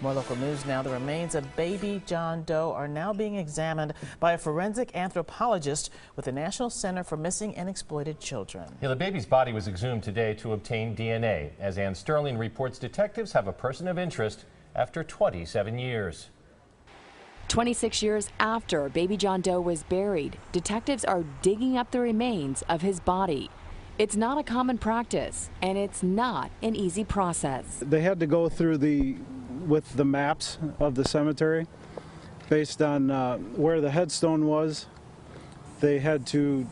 More local news now. The remains of baby John Doe are now being examined by a forensic anthropologist with the National Center for Missing and Exploited Children. Yeah, the baby's body was exhumed today to obtain DNA. As Ann Sterling reports, detectives have a person of interest after 27 years. 26 years after baby John Doe was buried, detectives are digging up the remains of his body. It's not a common practice, and it's not an easy process. They had to go through with the maps of the cemetery based on where the headstone was. They had to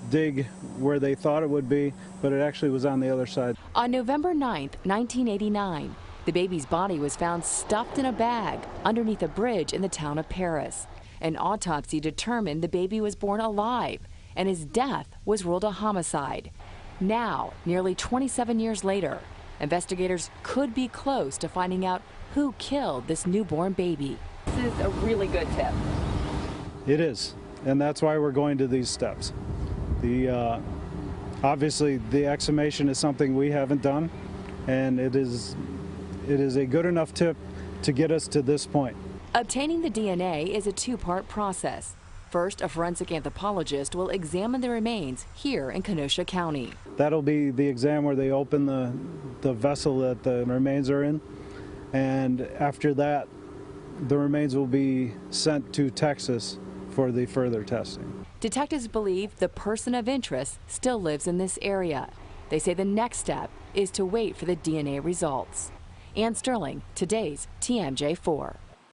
dig where they thought it would be, but it actually was on the other side. On November 9th, 1989, the baby's body was found stuffed in a bag underneath a bridge in the town of Paris. An autopsy determined the baby was born alive, and his death was ruled a homicide. Now, nearly 27 years later, investigators could be close to finding out who killed this newborn baby. This is a really good tip. It is, and that's why we're going to these steps. Obviously, the exhumation is something we haven't done, and it is a good enough tip to get us to this point. Obtaining the DNA is a two-part process. First, a forensic anthropologist will examine the remains here in Kenosha County. That'll be the exam where they open the vessel that the remains are in, and after that, the remains will be sent to Texas for the further testing. Detectives believe the person of interest still lives in this area. They say the next step is to wait for the DNA results. Ann Sterling, today's TMJ4.